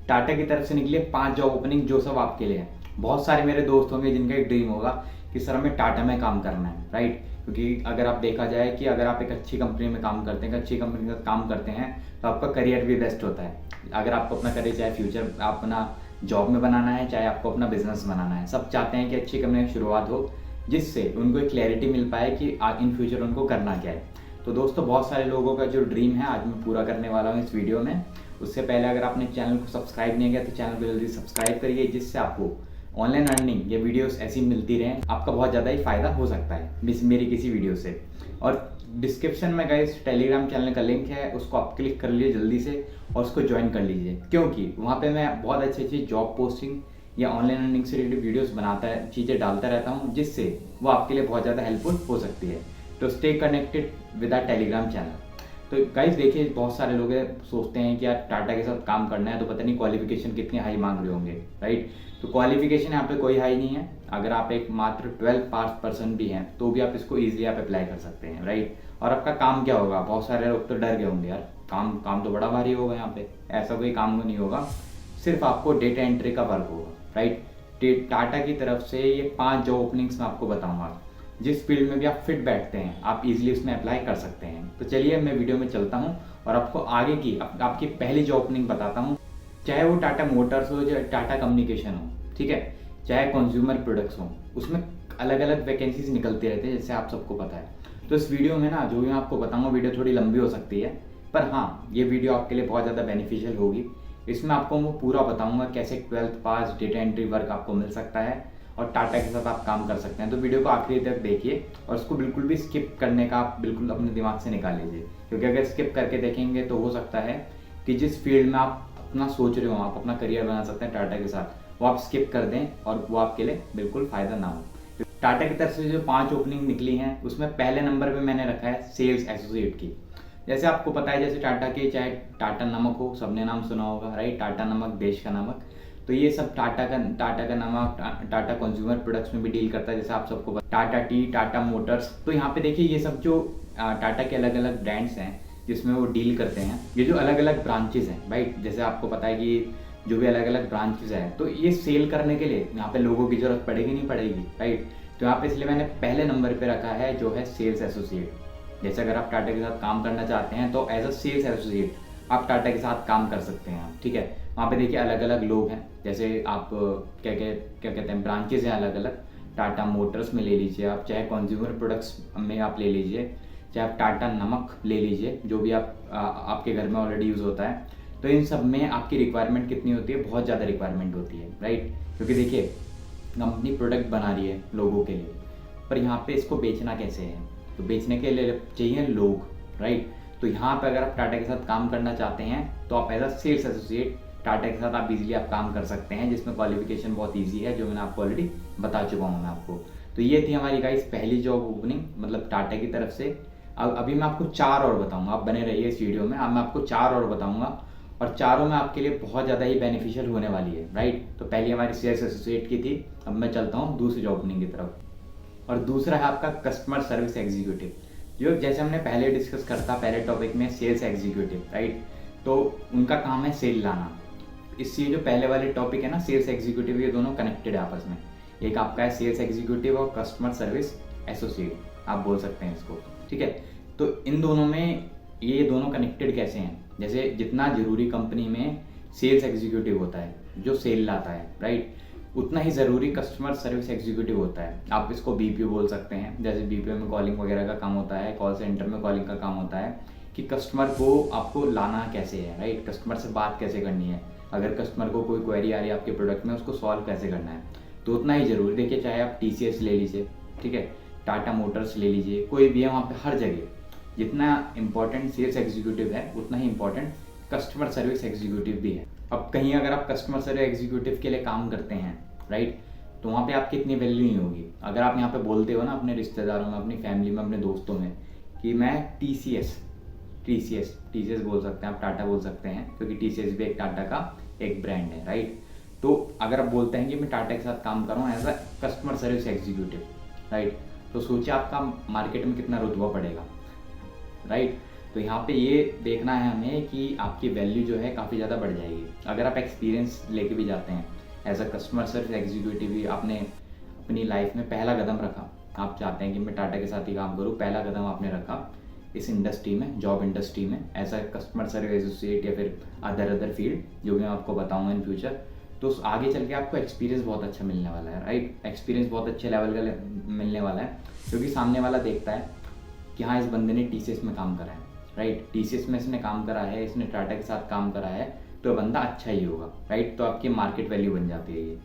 टाटा की तरफ से निकली है 5 जॉब ओपनिंग, जो सब आपके लिए है। बहुत सारे मेरे दोस्त होंगे जिनका एक ड्रीम होगा कि सर हमें टाटा में काम करना है, राइट। क्योंकि अगर आप देखा जाए कि अगर आप एक अच्छी कंपनी में काम करते हैं, एक अच्छी कंपनी के साथ काम करते हैं, तो आपका करियर भी बेस्ट होता है। अगर आपको अपना करियर चाहे फ्यूचर अपना जॉब में बनाना है, चाहे आपको अपना बिजनेस बनाना है, सब चाहते हैं कि अच्छी कंपनी की शुरुआत हो, जिससे उनको एक क्लैरिटी मिल पाए कि इन फ्यूचर उनको करना क्या है। तो दोस्तों, बहुत सारे लोगों का जो ड्रीम है आज मैं पूरा करने वाला हूँ इस वीडियो में। उससे पहले अगर आपने चैनल को सब्सक्राइब नहीं किया तो चैनल को जल्दी सब्सक्राइब करिए, जिससे आपको ऑनलाइन अर्निंग ये वीडियोस ऐसी मिलती रहें, आपका बहुत ज़्यादा ही फायदा हो सकता है मेरी किसी वीडियो से। और डिस्क्रिप्शन में गाइस टेलीग्राम चैनल का लिंक है, उसको आप क्लिक कर लीजिए जल्दी से और उसको ज्वाइन कर लीजिए, क्योंकि वहाँ पे मैं बहुत अच्छी अच्छी जॉब पोस्टिंग या ऑनलाइन अर्निंग से रिलेटेड वीडियोस बनाता है, चीज़ें डालता रहता हूँ, जिससे वो आपके लिए बहुत ज़्यादा हेल्पफुल हो सकती है। तो stay connected with our Telegram channel. तो गाइस देखिए, बहुत सारे लोग सोचते हैं कि यार टाटा के साथ काम करना है तो पता नहीं क्वालिफिकेशन कितनी हाई मांग रहे होंगे, राइट। तो क्वालिफिकेशन यहाँ पे कोई हाई नहीं है। अगर आप एक मात्र 12 पास पर्सन भी हैं तो भी आप इसको ईजिली आप अप्लाई कर सकते हैं, राइट। और आपका काम क्या होगा, बहुत सारे लोग तो डर गए होंगे यार, काम तो बड़ा भारी होगा यहाँ पे। ऐसा कोई काम नहीं होगा, सिर्फ आपको डेटा एंट्री का वर्क होगा, राइट। टाटा की तरफ से ये 5 जॉब ओपनिंग्स मैं आपको बताऊंगा, जिस फील्ड में भी आप फिट बैठते हैं आप इजीली उसमें अप्लाई कर सकते हैं। तो चलिए मैं वीडियो में चलता हूँ और आपको आगे की आपकी पहली जॉब ओपनिंग बताता हूँ। चाहे वो टाटा मोटर्स हो या टाटा कम्युनिकेशन हो, ठीक है, चाहे कंज्यूमर प्रोडक्ट्स हो, उसमें अलग अलग वैकेंसीज निकलती रहती है, जैसे आप सबको पता है। तो इस वीडियो में ना जो भी मैं आपको बताऊँगा, वीडियो थोड़ी लंबी हो सकती है, पर हाँ ये वीडियो आपके लिए बहुत ज़्यादा बेनिफिशियल होगी। इसमें आपको वो पूरा बताऊँगा कैसे 12th पास डेटा एंट्री वर्क आपको मिल सकता है और टाटा के साथ आप काम कर सकते हैं। तो वीडियो को आखिरी तक देखिए और उसको बिल्कुल भी स्किप करने का आप बिल्कुल अपने दिमाग से निकाल लीजिए, क्योंकि अगर स्किप करके देखेंगे तो हो सकता है कि जिस फील्ड में आप अपना सोच रहे हो, आप अपना करियर बना सकते हैं टाटा के साथ, वो आप स्किप कर दें और वो आपके लिए बिल्कुल फ़ायदा ना हो। टाटा की तरफ से जो 5 ओपनिंग निकली हैं उसमें पहले नंबर पर मैंने रखा है सेल्स एसोसिएट की। जैसे आपको पता है, जैसे टाटा के चाहे टाटा नमक हो, सबने नाम सुना होगा, राइट। टाटा नमक देश का नमक, तो ये सब टाटा का नमक टाटा कंज्यूमर प्रोडक्ट्स में भी डील करता है, जैसे आप सबको टाटा टी, टाटा मोटर्स। तो यहाँ पे देखिए ये सब जो टाटा के अलग अलग ब्रांड्स हैं जिसमें वो डील करते हैं, ये जो अलग अलग ब्रांचेज हैं, राइट। जैसे आपको पता है कि जो भी अलग अलग ब्रांचेज हैं, तो ये सेल करने के लिए यहाँ पे लोगों की जरूरत पड़ेगी नहीं पड़ेगी, राइट। तो यहाँ पे इसलिए मैंने पहले नंबर पे रखा है जो है सेल्स एसोसिएट। जैसे अगर आप टाटा के साथ काम करना चाहते हैं तो एज अ सेल्स एसोसिएट आप टाटा के साथ काम कर सकते हैं, ठीक है। वहाँ पे देखिए अलग अलग लोग हैं, जैसे आप क्या कहते हैं, ब्रांचेज हैं अलग अलग। टाटा मोटर्स में ले लीजिए आप, चाहे कंज्यूमर प्रोडक्ट्स में आप ले लीजिए, चाहे आप टाटा नमक ले लीजिए, जो भी आपके घर में ऑलरेडी यूज़ होता है। तो इन सब में आपकी रिक्वायरमेंट कितनी होती है, बहुत ज़्यादा रिक्वायरमेंट होती है, राइट। क्योंकि देखिए कंपनी प्रोडक्ट बना रही है लोगों के लिए, पर यहाँ पे इसको बेचना कैसे है, तो बेचने के लिए चाहिए लोग, राइट। तो यहाँ पे अगर आप टाटा के साथ काम करना चाहते हैं तो आप as a sales associate Tata के साथ आप इजीली आप काम कर सकते हैं, जिसमें क्वालिफिकेशन बहुत इजी है, जो मैंने आपको ऑलरेडी बता चुका हूँ मैं आपको। तो ये थी हमारी गाइस पहली जॉब ओपनिंग, मतलब टाटा की तरफ से। अब अभी मैं आपको 4 और बताऊँगा, आप बने रहिए इस वीडियो में। अब मैं आपको 4 और बताऊँगा और चारों में आपके लिए बहुत ज़्यादा ही बेनिफिशियल होने वाली है, राइट। तो पहली हमारी सेल्स एसोसिएट की थी, अब मैं चलता हूँ दूसरी जॉब ओपनिंग की तरफ। और दूसरा है आपका कस्टमर सर्विस एग्जीक्यूटिव, जो जैसे हमने पहले डिस्कस करता पहले टॉपिक में सेल्स एग्जीक्यूटिव, राइट। तो उनका काम है सेल लाना। इससे जो पहले वाले टॉपिक है ना सेल्स एग्जीक्यूटिव, ये दोनों कनेक्टेड है आपस में। एक आपका है सेल्स एग्जीक्यूटिव और कस्टमर सर्विस एसोसिएट, आप बोल सकते हैं इसको, ठीक है। तो इन दोनों में ये दोनों कनेक्टेड कैसे हैं, जैसे जितना जरूरी कंपनी में सेल्स एग्जीक्यूटिव होता है जो सेल लाता है, राइट, उतना ही ज़रूरी कस्टमर सर्विस एग्जीक्यूटिव होता है। आप इसको बीपीओ बोल सकते हैं। जैसे बीपीओ में कॉलिंग वगैरह का काम होता है, कॉल सेंटर में कॉलिंग का काम होता है कि कस्टमर को आपको लाना कैसे है, राइट, कस्टमर से बात कैसे करनी है, अगर कस्टमर को कोई क्वेरी आ रही है आपके प्रोडक्ट में उसको सॉल्व कैसे करना है। तो उतना ही ज़रूरी, देखिए चाहे आप TCS ले लीजिए, ठीक है, टाटा मोटर्स ले लीजिए, कोई भी है वहाँ पर हर जगह जितना इंपॉर्टेंट सेल्स एग्जीक्यूटिव है उतना ही इंपॉर्टेंट कस्टमर सर्विस एग्जीक्यूटिव भी है। अब कहीं अगर आप कस्टमर सर्विस एग्जीक्यूटिव के लिए काम करते हैं, राइट, तो वहाँ पे आपकी इतनी वैल्यू नहीं होगी। अगर आप यहाँ पे बोलते हो ना अपने रिश्तेदारों में, अपनी फैमिली में, अपने दोस्तों में कि मैं TCS बोल सकते हैं आप, टाटा बोल सकते हैं, क्योंकि TCS भी एक टाटा का एक ब्रांड है, राइट। तो अगर आप बोलते हैं कि मैं टाटा के साथ काम कर रहा हूँ as a customer service executive, right, तो सोचिए आपका मार्केट में कितना रुतबा पड़ेगा, राइट। तो यहाँ पे ये देखना है हमें कि आपकी वैल्यू जो है काफ़ी ज़्यादा बढ़ जाएगी अगर आप एक्सपीरियंस लेके भी जाते हैं। As a customer service executive भी आपने अपनी लाइफ में पहला कदम रखा, आप चाहते हैं कि मैं टाटा के साथ ही काम करूँ, पहला कदम आपने रखा इस इंडस्ट्री में, जॉब इंडस्ट्री में, as a customer service associate या फिर अदर फील्ड जो भी मैं आपको बताऊँगा इन फ्यूचर। तो आगे चल के आपको एक्सपीरियंस बहुत अच्छा मिलने वाला है, राइट। एक्सपीरियंस बहुत अच्छे लेवल का मिलने वाला है, क्योंकि सामने वाला देखता है कि हाँ इस बंदे ने TCS में काम करा है, राइट। TCS में इसने काम करा है, इसने टाटा के साथ काम करा है, तो बंदा अच्छा ही होगा, राइट। तो आपकी मार्केट वैल्यू बन जाती है ये।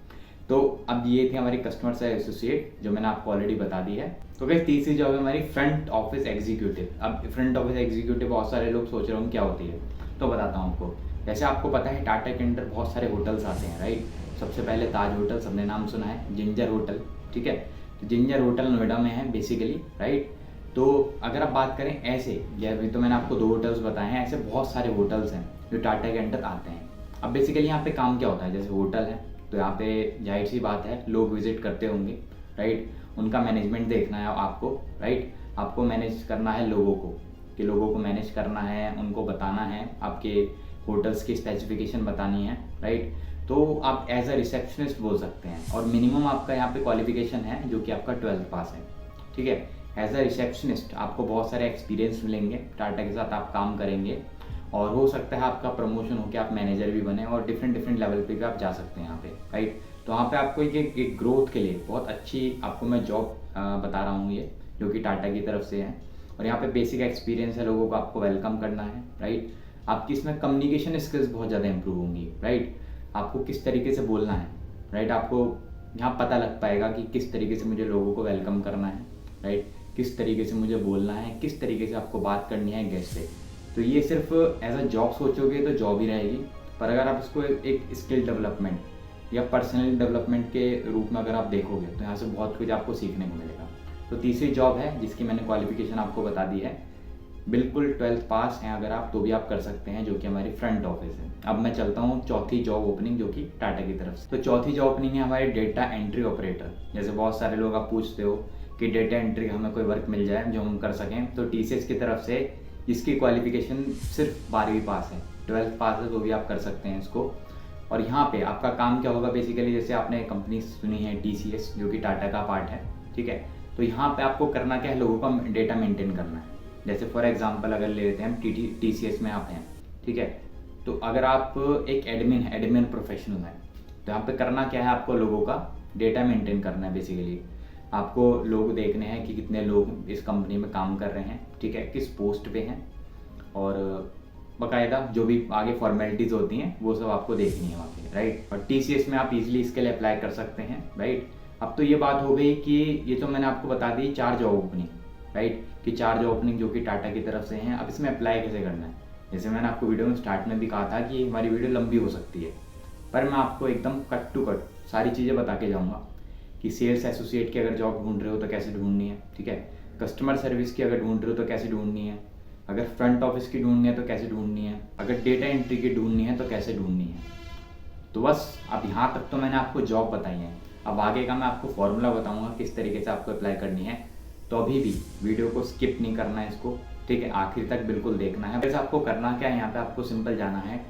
तो अब ये थी हमारी कस्टमर सर्विस एसोसिएट जो मैंने आपको ऑलरेडी बता दी है। तो गाइस तीसरी जॉब है हमारी फ्रंट ऑफिस एग्जीक्यूटिव। अब फ्रंट ऑफिस एग्जीक्यूटिव बहुत सारे लोग सोच रहे होंगे क्या होती है, तो बताता हूँ आपको। जैसे आपको पता है टाटा के अंडर बहुत सारे होटल्स आते हैं, राइट। सबसे पहले ताज होटल, सबने नाम सुना है, जिंजर होटल, ठीक है। तो जिंजर होटल नोएडा में है बेसिकली, राइट। तो अगर आप बात करें ऐसे, अभी तो मैंने आपको 2 होटल्स बताए हैं, ऐसे बहुत सारे होटल्स हैं जो टाटा के अंडर आते हैं। अब बेसिकली यहाँ पे काम क्या होता है, जैसे होटल है तो यहाँ पे जाहिर सी बात है लोग विजिट करते होंगे, राइट। उनका मैनेजमेंट देखना है आपको, राइट। आपको मैनेज करना है लोगों को, कि लोगों को मैनेज करना है, उनको बताना है, आपके होटल्स की स्पेसिफिकेशन बतानी है, राइट। तो आप एज अ रिसेप्शनिस्ट बोल सकते हैं, और मिनिमम आपका यहाँ पे क्वालिफिकेशन है जो कि आपका 12th पास है, ठीक है। एज अ रिसेप्शनिस्ट आपको बहुत सारे एक्सपीरियंस मिलेंगे, टाटा के साथ आप काम करेंगे, और हो सकता है आपका प्रमोशन हो के आप मैनेजर भी बने, और डिफरेंट लेवल पे भी आप जा सकते हैं यहाँ पे, राइट। तो वहाँ पे आपको एक ग्रोथ के लिए बहुत अच्छी आपको मैं जॉब बता रहा हूँ ये, जो कि टाटा की तरफ से है। और यहाँ पे बेसिक एक्सपीरियंस है, लोगों को आपको वेलकम करना है, राइट। आपकी इसमें कम्युनिकेशन स्किल्स बहुत ज़्यादा इंप्रूव होंगी, राइट। आपको किस तरीके से बोलना है, राइट। आपको यहाँ पता लग पाएगा कि किस तरीके से मुझे लोगों को वेलकम करना है, राइट। किस तरीके से मुझे बोलना है, किस तरीके से आपको बात करनी है गेस्ट से। तो ये सिर्फ एज अ जॉब सोचोगे तो जॉब ही रहेगी, पर अगर आप इसको एक स्किल डेवलपमेंट या पर्सनल डेवलपमेंट के रूप में अगर आप देखोगे तो यहाँ से बहुत कुछ आपको सीखने को मिलेगा। तो तीसरी जॉब है जिसकी मैंने क्वालिफिकेशन आपको बता दी है, बिल्कुल 12th पास हैं अगर आप तो भी आप कर सकते हैं, जो कि हमारी फ्रंट ऑफिस है। अब मैं चलता हूँ चौथी जॉब ओपनिंग जो कि टाटा की तरफ से। तो चौथी जॉब ओपनिंग है हमारी डेटा एंट्री ऑपरेटर। जैसे बहुत सारे लोग आप पूछते हो कि डेटा एंट्री का हमें कोई वर्क मिल जाए जो हम कर सकें, तो TCS की तरफ से जिसकी क्वालिफिकेशन सिर्फ 12वीं पास है, 12th पास है, तो भी आप कर सकते हैं इसको। और यहाँ पे आपका काम क्या होगा बेसिकली, जैसे आपने कंपनी सुनी है TCS जो कि टाटा का पार्ट है, ठीक है। तो यहाँ पे आपको करना क्या है, लोगों का डेटा मेंटेन करना है। जैसे फॉर एग्जांपल अगर ले लेते हैं हम TCS में आप हैं, ठीक है। तो अगर आप एक एडमिन प्रोफेशनल हैं, तो यहाँ पे करना क्या है, आपको लोगों का डेटा मेंटेन करना है बेसिकली। आपको लोग देखने हैं कि कितने लोग इस कंपनी में काम कर रहे हैं, ठीक है, किस पोस्ट पे हैं, और बाकायदा जो भी आगे फॉर्मेलिटीज़ होती हैं वो सब आपको देखनी है वहाँ पे, राइट। और TCS में आप इजीली इसके लिए अप्लाई कर सकते हैं, राइट। अब तो ये बात हो गई कि ये तो मैंने आपको बता दी 4 जॉब ओपनिंग, राइट, कि 4 जॉब ओपनिंग जो कि टाटा की तरफ से हैं। अब इसमें अप्लाई कैसे करना है, जैसे मैंने आपको वीडियो में स्टार्ट में भी कहा था कि हमारी वीडियो लंबी हो सकती है, पर मैं आपको एकदम कट टू कट सारी चीज़ें बता के जाऊँगा कि सेल्स एसोसिएट की अगर जॉब ढूंढ रहे हो तो कैसे ढूंढनी है, ठीक है। कस्टमर सर्विस की अगर ढूंढ रहे हो तो कैसे ढूंढनी है, अगर फ्रंट ऑफिस की ढूंढनी है तो कैसे ढूंढनी है, अगर डेटा एंट्री की ढूंढनी है तो कैसे ढूंढनी है। तो बस अब यहाँ तक तो मैंने आपको जॉब बताई है, अब आगे का मैं आपको फॉर्मूला बताऊँगा किस तरीके से आपको अप्लाई करनी है। तो अभी भी वीडियो को स्किप नहीं करना है इसको, ठीक है, आखिर तक बिल्कुल देखना है। वैसे आपको करना क्या है, यहाँ पे आपको सिंपल जाना है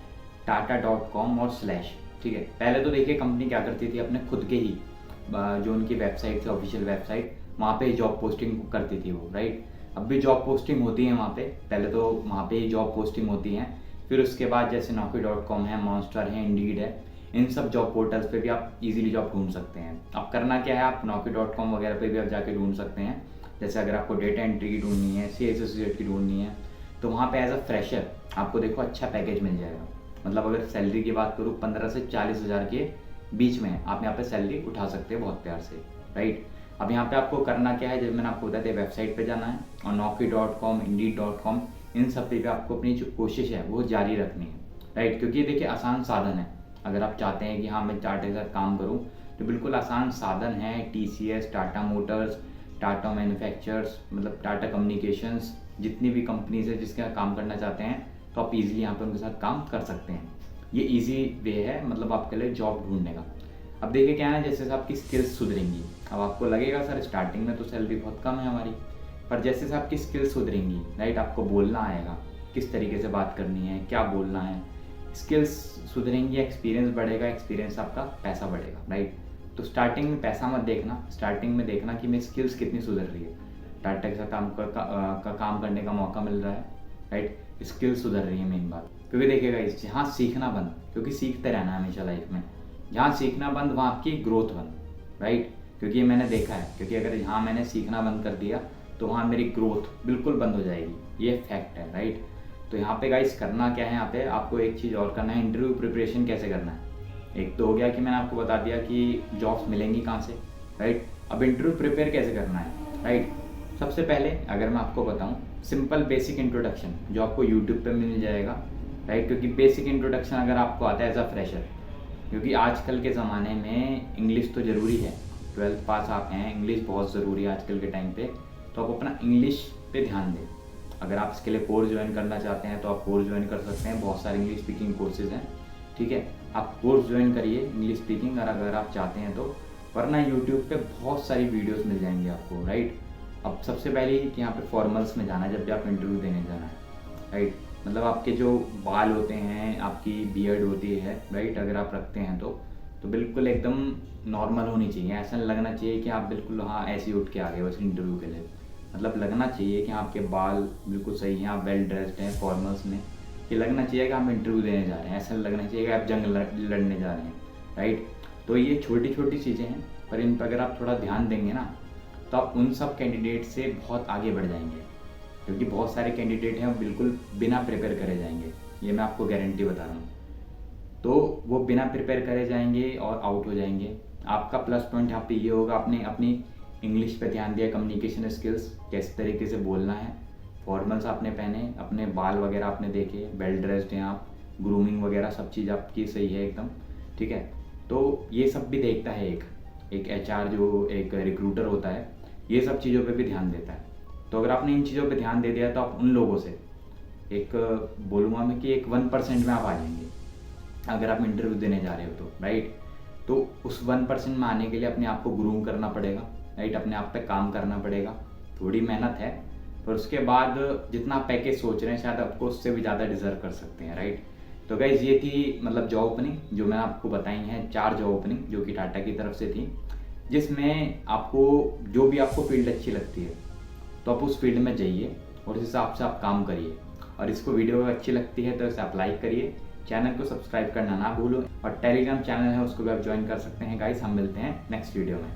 tata.com और /, ठीक है। पहले तो देखिए कंपनी क्या करती थी, अपने खुद के ही जो उनकी वेबसाइट थी, ऑफिशियल वेबसाइट, वहाँ पे जॉब पोस्टिंग करती थी वो, राइट। अब भी जॉब पोस्टिंग होती है वहाँ पे, पहले तो वहाँ पे ही जॉब पोस्टिंग होती हैं, फिर उसके बाद जैसे naukri.com है, monster है, इंडीड है, इन सब जॉब पोर्टल्स पे भी आप इजीली जॉब ढूंढ सकते हैं। अब करना क्या है, आप naukri.com वगैरह पे भी आप जाके ढूंढ सकते हैं। जैसे अगर आपको डेटा एंट्री की ढूंढनी है, सेल्स एसोसिएट की ढूंढनी है, तो वहाँ पे एज अ फ्रेशर आपको देखो अच्छा पैकेज मिल जाएगा। मतलब अगर सैलरी की बात करूँ 15 से 40 हज़ार के बीच में आप यहाँ पे सैलरी उठा सकते हैं बहुत प्यार से, राइट। अब यहाँ पे आपको करना क्या है, जब मैंने आपको बताया वेबसाइट पे जाना है, और naukri.com, indeed.com, इन सब पे भी आपको अपनी जो कोशिश है वो जारी रखनी है, राइट। क्योंकि ये देखिए आसान साधन है, अगर आप चाहते हैं कि हाँ मैं टाटा के साथ काम करूँ तो बिल्कुल आसान साधन है। TCS, Tata Motors, Tata manufacturers, मतलब टाटा कम्युनिकेशंस, जितनी भी कंपनीज है जिसके साथ काम करना चाहते हैं तो आप इजीली यहाँ पे उनके साथ काम कर सकते हैं। ये इजी वे है मतलब आपके लिए जॉब ढूंढने का। अब देखिए क्या है ना, जैसे आपकी स्किल्स सुधरेंगी, अब आपको लगेगा सर स्टार्टिंग में तो सैलरी बहुत कम है हमारी, पर जैसे से आपकी स्किल्स सुधरेंगी, राइट, आपको बोलना आएगा, किस तरीके से बात करनी है, क्या बोलना है। स्किल्स सुधरेंगी, एक्सपीरियंस बढ़ेगा, एक्सपीरियंस आपका पैसा बढ़ेगा, राइट। तो स्टार्टिंग में पैसा मत देखना, स्टार्टिंग में देखना कि मेरी स्किल्स कितनी सुधर रही है, टाटा के साथ काम करने का मौका मिल रहा है, राइट। स्किल्स सुधर रही है मेन बात। क्योंकि देखिएगा जहाँ सीखना बंद, क्योंकि सीखते रहना है हमेशा लाइफ में, जहाँ सीखना बंद वहाँ आपकी ग्रोथ बंद, राइट। क्योंकि ये मैंने देखा है, क्योंकि अगर यहाँ मैंने सीखना बंद कर दिया तो वहाँ मेरी ग्रोथ बिल्कुल बंद हो जाएगी, ये फैक्ट है, राइट। तो यहाँ पे गाइस करना क्या है, यहाँ पे आपको एक चीज़ और करना है, इंटरव्यू प्रिपरेशन कैसे करना है। एक तो हो गया कि मैंने आपको बता दिया कि जॉब्स मिलेंगी कहाँ से, राइट। अब इंटरव्यू प्रिपेयर कैसे करना है, राइट। सबसे पहले अगर मैं आपको बताऊँ, सिंपल बेसिक इंट्रोडक्शन जो आपको यूट्यूब पे मिल जाएगा, राइट। क्योंकि बेसिक इंट्रोडक्शन अगर आपको आता है एज अ फ्रेशर, क्योंकि आजकल के ज़माने में इंग्लिश तो ज़रूरी है, 12th पास आप हैं, इंग्लिश बहुत ज़रूरी है आजकल के टाइम पे। तो आप अपना इंग्लिश पे ध्यान दें। अगर आप इसके लिए कोर्स ज्वाइन करना चाहते हैं तो आप कोर्स ज्वाइन कर सकते हैं, बहुत सारे इंग्लिश स्पीकिंग कोर्सेज हैं, ठीक है। आप कोर्स ज्वाइन करिए इंग्लिश स्पीकिंग अगर आप चाहते हैं तो, वरना यूट्यूब पे बहुत सारी वीडियोस मिल जाएंगी आपको, राइट। अब सबसे पहले कि यहाँ पे फॉर्मल्स में जाना है जब भी आप इंटरव्यू देने जाना है, राइट। मतलब आपके जो बाल होते हैं, आपकी बियर्ड होती है, राइट, अगर आप रखते हैं तो बिल्कुल एकदम नॉर्मल होनी चाहिए। ऐसा लगना चाहिए कि आप बिल्कुल हाँ ऐसे ही उठ के आ गए बस इंटरव्यू के लिए। मतलब लगना चाहिए कि आपके बाल बिल्कुल सही हैं, आप वेल ड्रेस्ड हैं फॉर्मल्स में, ये लगना चाहिए कि आप इंटरव्यू देने जा रहे हैं, ऐसा लगना चाहिए कि आप जंग लड़ने जा रहे हैं, राइट। तो ये छोटी छोटी चीज़ें हैं, पर इन पर अगर आप थोड़ा ध्यान देंगे ना तो आप उन सब कैंडिडेट से बहुत आगे बढ़ जाएंगे। क्योंकि बहुत सारे कैंडिडेट हैं वो बिल्कुल बिना प्रिपेयर करे जाएंगे, ये मैं आपको गारंटी बता रहा हूँ। तो वो बिना प्रिपेयर करे जाएंगे और आउट हो जाएंगे। आपका प्लस पॉइंट यहाँ पे ये होगा, आपने अपनी इंग्लिश पे ध्यान दिया, कम्युनिकेशन स्किल्स कैसे तरीके से बोलना है, फॉर्मल्स आपने पहने, अपने बाल वगैरह आपने देखे, वेल ड्रेस्ड हैं आप, ग्रूमिंग वगैरह सब चीज़ आपकी सही है एकदम, ठीक है। तो ये सब भी देखता है एक HR जो एक रिक्रूटर होता है, ये सब चीज़ों पे भी ध्यान देता है। तो अगर आपने इन चीज़ों पे ध्यान दे दिया तो आप उन लोगों से एक बोलूँगा मैं कि एक 1% में आप आ जाएंगे अगर आप इंटरव्यू देने जा रहे हो तो, राइट। तो उस 1% में आने के लिए अपने आप को ग्रूम करना पड़ेगा, राइट, अपने आप पे काम करना पड़ेगा, थोड़ी मेहनत है, पर उसके बाद जितना पैकेज सोच रहे हैं शायद आपको उससे भी ज़्यादा डिजर्व कर सकते हैं, राइट। तो गाइज ये थी मतलब जॉब ओपनिंग जो मैंने आपको बताई हैं, 4 जॉब ओपनिंग जो कि टाटा की तरफ से थी, जिसमें आपको जो भी आपको फील्ड अच्छी लगती है तो आप उस फील्ड में जाइए और उस हिसाब से आप काम करिए। और इसको वीडियो अच्छी लगती है तो इसे आप लाइक करिए, चैनल को सब्सक्राइब करना ना भूलो, और टेलीग्राम चैनल है उसको भी आप ज्वाइन कर सकते हैं गाइस। हम मिलते हैं नेक्स्ट वीडियो में।